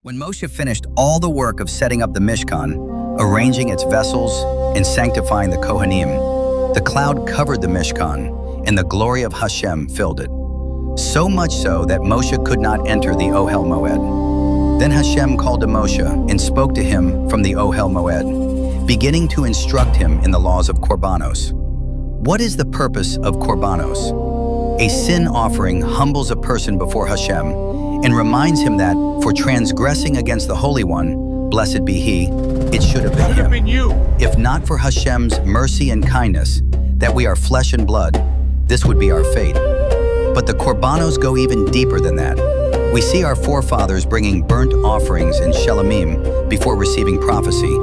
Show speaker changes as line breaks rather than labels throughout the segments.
When Moshe finished all the work of setting up the Mishkan, arranging its vessels, and sanctifying the Kohanim, the cloud covered the Mishkan, and the glory of Hashem filled it. So much so that Moshe could not enter the Ohel Moed. Then Hashem called to Moshe and spoke to him from the Ohel Moed, beginning to instruct him in the laws of Korbanos. What is the purpose of Korbanos? A sin offering humbles a person before Hashem and reminds him that for transgressing against the Holy One, blessed be He, it should have been Him. If not for Hashem's mercy and kindness, that we are flesh and blood, this would be our fate. But the Korbanos go even deeper than that. We see our forefathers bringing burnt offerings in Shelamim before receiving prophecy,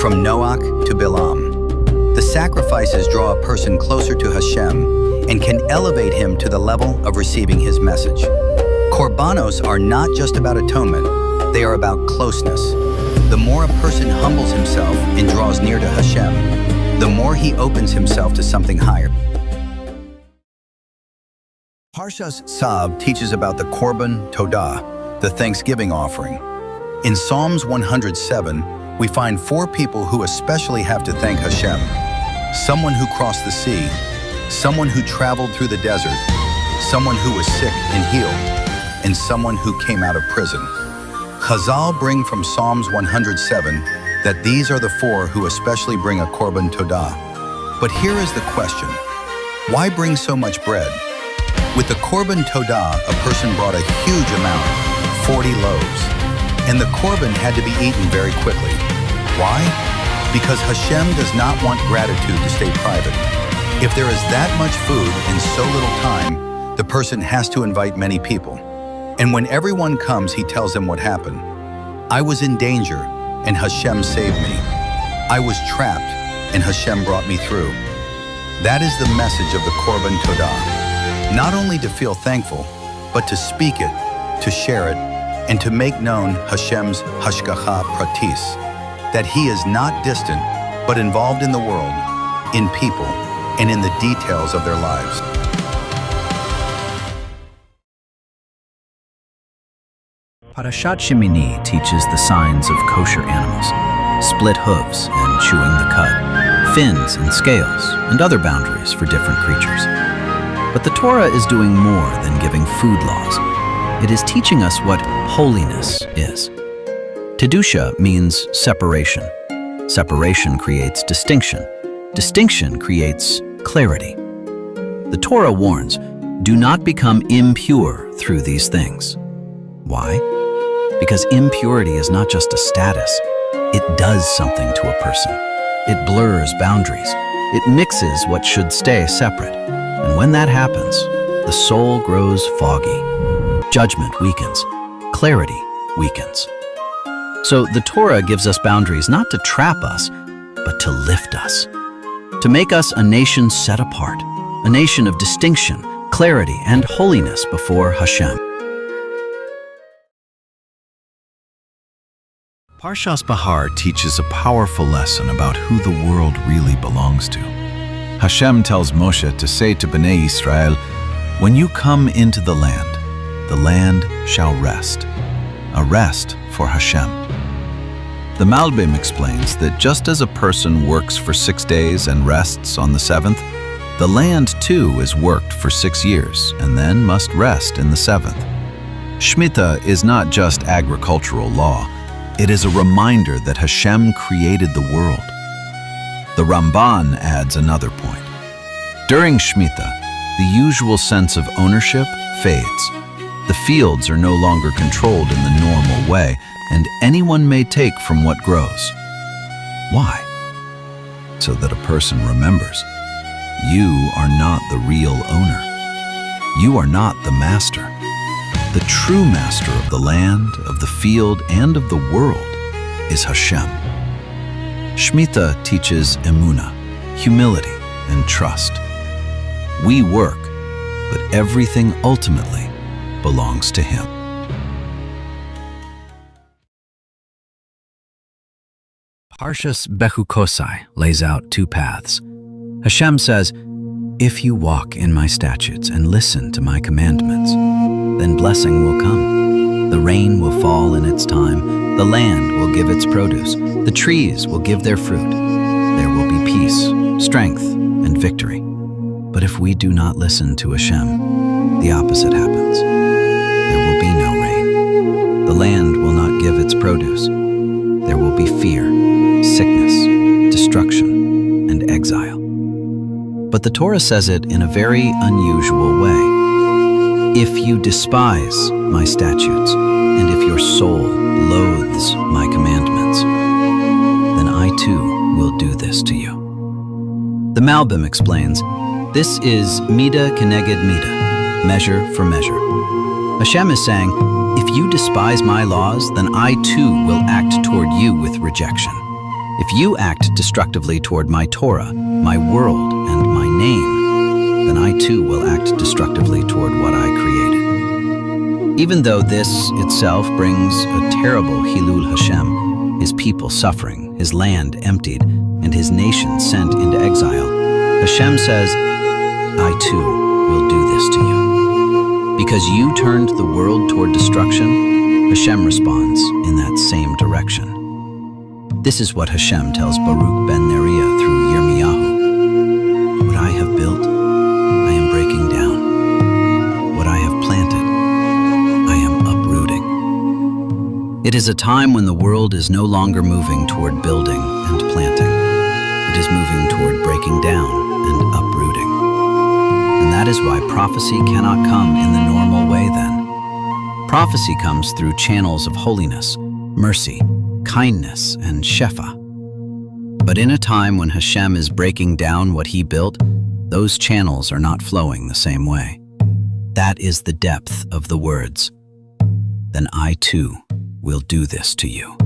from Noach to Bilam. The sacrifices draw a person closer to Hashem and can elevate him to the level of receiving His message. Korbanos are not just about atonement, they are about closeness. The more a person humbles himself and draws near to Hashem, the more he opens himself to something higher. Parshas Tzav teaches about the Korban Todah, the thanksgiving offering. In Psalms 107, we find 4 people who especially have to thank Hashem. Someone who crossed the sea, someone who traveled through the desert, someone who was sick and healed, and someone who came out of prison. Chazal bring from Psalms 107 that these are the 4 who especially bring a Korban Todah. But here is the question: why bring so much bread? With the Korban Todah, a person brought a huge amount, 40 loaves, and the Korban had to be eaten very quickly. Why? Because Hashem does not want gratitude to stay private. If there is that much food in so little time, the person has to invite many people. And when everyone comes, he tells them what happened. I was in danger, and Hashem saved me. I was trapped, and Hashem brought me through. That is the message of the Korban Todah. Not only to feel thankful, but to speak it, to share it, and to make known Hashem's hashgacha pratis, that He is not distant, but involved in the world, in people, and in the details of their lives.
Parashat Shemini teaches the signs of kosher animals: split hooves and chewing the cud, fins and scales, and other boundaries for different creatures. But the Torah is doing more than giving food laws. It is teaching us what holiness is. Kedushah means separation. Separation creates distinction. Distinction creates clarity. The Torah warns, do not become impure through these things. Why? Because impurity is not just a status. It does something to a person. It blurs boundaries. It mixes what should stay separate. And when that happens, the soul grows foggy. Judgment weakens. Clarity weakens. So the Torah gives us boundaries not to trap us, but to lift us. To make us a nation set apart. A nation of distinction, clarity, and holiness before Hashem.
Parshas Behar teaches a powerful lesson about who the world really belongs to. Hashem tells Moshe to say to Bnei Israel, when you come into the land shall rest, a rest for Hashem. The Malbim explains that just as a person works for 6 days and rests on the 7th, the land too is worked for 6 years and then must rest in the 7th. Shemitah is not just agricultural law. It is a reminder that Hashem created the world. The Ramban adds another point. During Shemitah, the usual sense of ownership fades. The fields are no longer controlled in the normal way, and anyone may take from what grows. Why? So that a person remembers, you are not the real owner. You are not the master. The true master of the land, of the field, and of the world is Hashem. Shemitah teaches emunah, humility, and trust. We work, but everything ultimately belongs to Him.
Parshas Bechukosai lays out 2 paths. Hashem says, if you walk in my statutes and listen to my commandments, then blessing will come. The rain will fall in its time, the land will give its produce, the trees will give their fruit. There will be peace, strength, and victory. But if we do not listen to Hashem, the opposite happens. There will be no rain. The land will not give its produce. There will be fear, sickness, destruction, and exile. But the Torah says it in a very unusual way. If you despise my statutes, and if your soul loathes my commandments, then I too will do this to you. The Malbim explains, this is midah keneged midah, measure for measure. Hashem is saying, if you despise my laws, then I too will act toward you with rejection. If you act destructively toward my Torah, my world, and my name, then I too will act destructively toward what I created. Even though this itself brings a terrible Hilul Hashem, his people suffering, his land emptied, and his nation sent into exile, Hashem says, I too will do this to you. Because you turned the world toward destruction, Hashem responds in that same direction. This is what Hashem tells Baruch ben Neriah through Yirmiyahu. What I have built, I am breaking down. What I have planted, I am uprooting. It is a time when the world is no longer moving toward building and planting. It is moving toward breaking down and uprooting. And that is why prophecy cannot come in the normal way then. Prophecy comes through channels of holiness, mercy, kindness, and shefa. But in a time when Hashem is breaking down what he built, those channels are not flowing the same way. That is the depth of the words. Then I too will do this to you.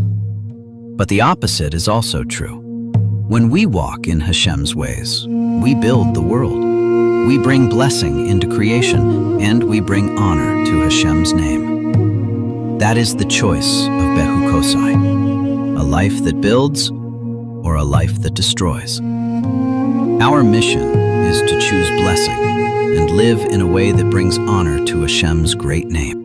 But the opposite is also true. When we walk in Hashem's ways, we build the world. We bring blessing into creation, and we bring honor to Hashem's name. That is the choice of Bechukosai, a life that builds or a life that destroys. Our mission is to choose blessing and live in a way that brings honor to Hashem's great name.